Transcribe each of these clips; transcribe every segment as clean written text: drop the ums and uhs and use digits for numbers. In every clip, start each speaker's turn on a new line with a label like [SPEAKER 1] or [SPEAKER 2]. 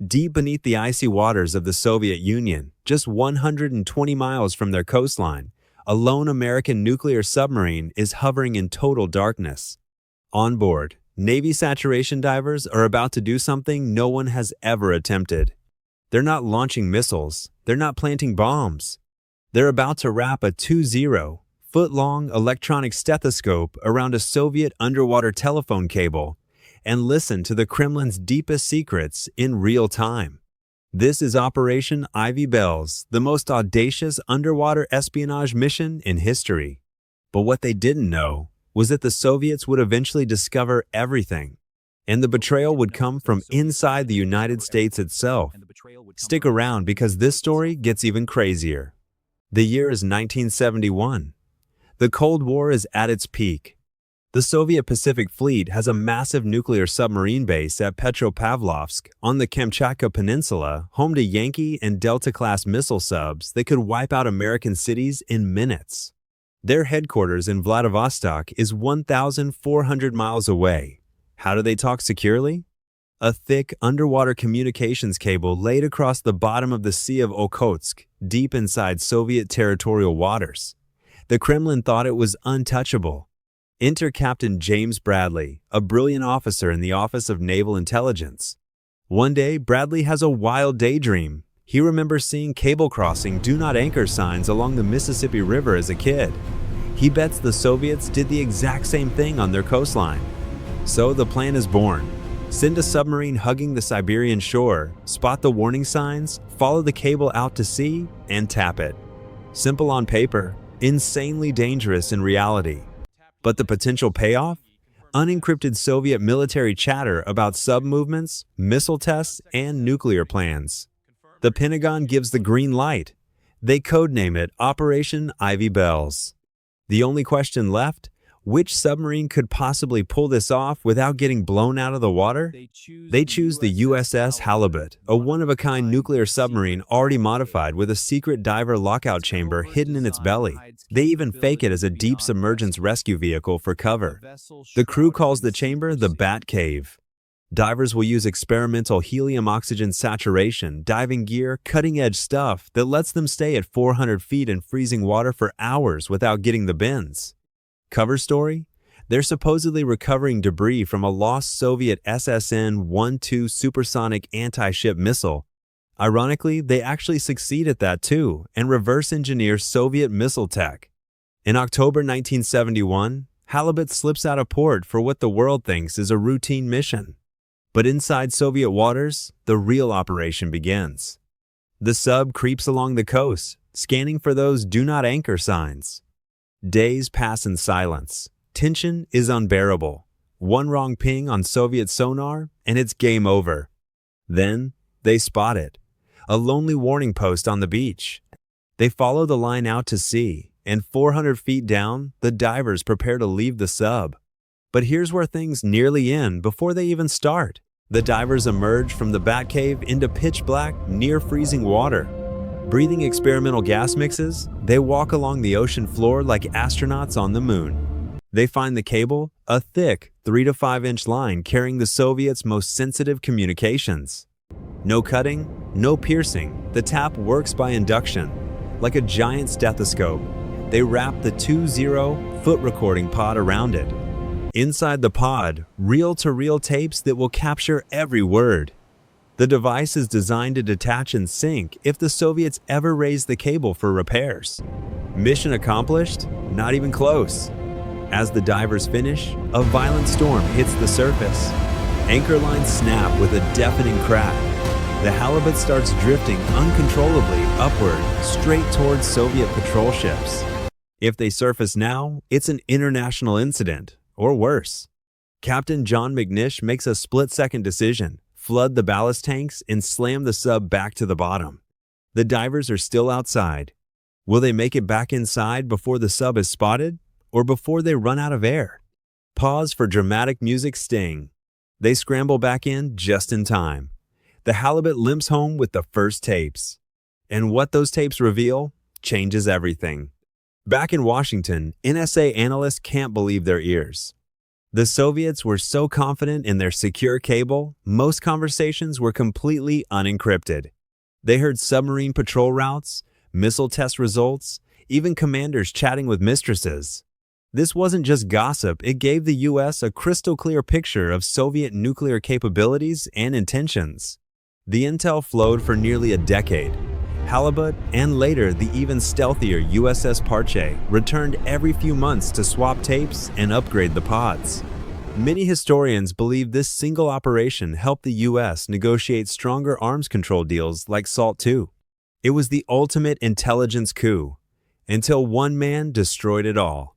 [SPEAKER 1] Deep beneath the icy waters of the Soviet Union, just 120 miles from their coastline, a lone American nuclear submarine is hovering in total darkness. On board, Navy saturation divers are about to do something no one has ever attempted. They're not launching missiles, they're not planting bombs. They're about to wrap a 20-foot-long electronic stethoscope around a Soviet underwater telephone cable and listen to the Kremlin's deepest secrets in real time. This is Operation Ivy Bells, the most audacious underwater espionage mission in history. But what they didn't know was that the Soviets would eventually discover everything, and the betrayal would come from inside the United States itself. Stick around because this story gets even crazier. The year is 1971. The Cold War is at its peak. The Soviet Pacific Fleet has a massive nuclear submarine base at Petropavlovsk on the Kamchatka Peninsula, home to Yankee and Delta-class missile subs that could wipe out American cities in minutes. Their headquarters in Vladivostok is 1,400 miles away. How do they talk securely? A thick underwater communications cable laid across the bottom of the Sea of Okhotsk, deep inside Soviet territorial waters. The Kremlin thought it was untouchable. Enter Captain James Bradley, a brilliant officer in the Office of Naval Intelligence. One day, Bradley has a wild daydream. He remembers seeing cable-crossing "Do Not Anchor" signs along the Mississippi River as a kid. He bets the Soviets did the exact same thing on their coastline. So the plan is born. Send a submarine hugging the Siberian shore, spot the warning signs, follow the cable out to sea, and tap it. Simple on paper, insanely dangerous in reality. But the potential payoff? Unencrypted Soviet military chatter about sub movements, missile tests, and nuclear plans. The Pentagon gives the green light. They codename it Operation Ivy Bells. The only question left? Which submarine could possibly pull this off without getting blown out of the water? They choose the USS Halibut, a one-of-a-kind nuclear submarine already modified with a secret diver lockout chamber hidden in its belly. They even fake it as a deep submergence rescue vehicle for cover. The crew calls the chamber the Bat Cave. Divers will use experimental helium-oxygen saturation, diving gear, cutting-edge stuff that lets them stay at 400 feet in freezing water for hours without getting the bends. Cover story? They're supposedly recovering debris from a lost Soviet SSN-12 supersonic anti-ship missile. Ironically, they actually succeed at that too and reverse engineer Soviet missile tech. In October 1971, Halibut slips out of port for what the world thinks is a routine mission. But inside Soviet waters, the real operation begins. The sub creeps along the coast, scanning for those "Do Not Anchor" signs. Days pass in silence. Tension is unbearable. One wrong ping on Soviet sonar, and it's game over. Then, they spot it. A lonely warning post on the beach. They follow the line out to sea, and 400 feet down, the divers prepare to leave the sub. But here's where things nearly end before they even start. The divers emerge from the Bat Cave into pitch black, near-freezing water. Breathing experimental gas mixes, they walk along the ocean floor like astronauts on the moon. They find the cable, a thick 3 to 5 inch line carrying the Soviets' most sensitive communications. No cutting, no piercing, the tap works by induction. Like a giant stethoscope, they wrap the 20-foot recording pod around it. Inside the pod, reel-to-reel tapes that will capture every word. The device is designed to detach and sync if the Soviets ever raise the cable for repairs. Mission accomplished? Not even close. As the divers finish, a violent storm hits the surface. Anchor lines snap with a deafening crack. The Halibut starts drifting uncontrollably upward, straight towards Soviet patrol ships. If they surface now, it's an international incident, or worse. Captain John McNish makes a split-second decision. Flood the ballast tanks, and slam the sub back to the bottom. The divers are still outside. Will they make it back inside before the sub is spotted, or before they run out of air? Pause for dramatic music sting. They scramble back in just in time. The Halibut limps home with the first tapes. And what those tapes reveal changes everything. Back in Washington, NSA analysts can't believe their ears. The Soviets were so confident in their secure cable, most conversations were completely unencrypted. They heard submarine patrol routes, missile test results, even commanders chatting with mistresses. This wasn't just gossip, it gave the US a crystal clear picture of Soviet nuclear capabilities and intentions. The intel flowed for nearly a decade. Halibut, and later the even stealthier USS Parche, returned every few months to swap tapes and upgrade the pods. Many historians believe this single operation helped the US negotiate stronger arms control deals like SALT II. It was the ultimate intelligence coup, until one man destroyed it all.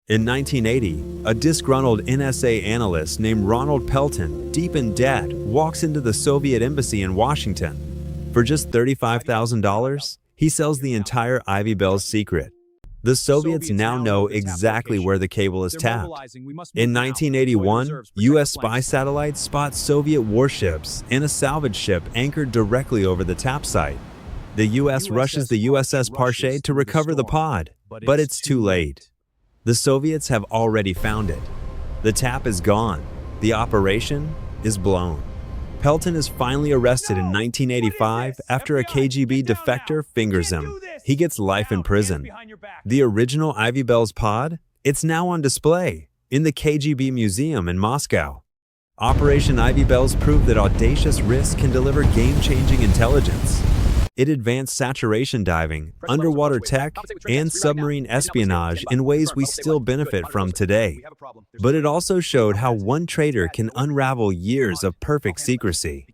[SPEAKER 1] In 1980, a disgruntled NSA analyst named Ronald Pelton, deep in debt, walks into the Soviet embassy in Washington. For just $35,000, he sells the entire Ivy Bell's secret. The Soviets now know exactly where the cable is tapped. In 1981, U.S. spy satellites spot Soviet warships and a salvage ship anchored directly over the tap site. The U.S. rushes the USS Parche to recover the pod, but it's too late. The Soviets have already found it. The tap is gone. The operation is blown. Pelton is finally arrested in 1985 after a KGB defector fingers him. He gets life in prison. The original Ivy Bell's pod? It's now on display in the KGB Museum in Moscow. Operation Ivy Bells proved that audacious risk can deliver game-changing intelligence. It advanced saturation diving, underwater tech, and submarine espionage in ways we still benefit from today. But it also showed how one traitor can unravel years of perfect secrecy.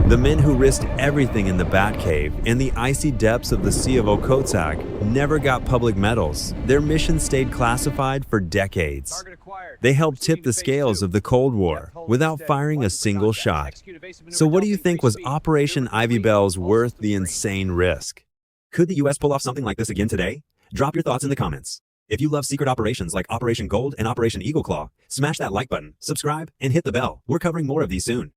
[SPEAKER 1] The men who risked everything in the Batcave and the icy depths of the Sea of Okhotsk never got public medals. Their mission stayed classified for decades. They helped tip the scales of the Cold War without firing a single shot. So what do you think was Operation Ivy Bells worth the insane risk? Could the US pull off something like this again today? Drop your thoughts in the comments. If you love secret operations like Operation Gold and Operation Eagle Claw, smash that like button, subscribe, and hit the bell. We're covering more of these soon.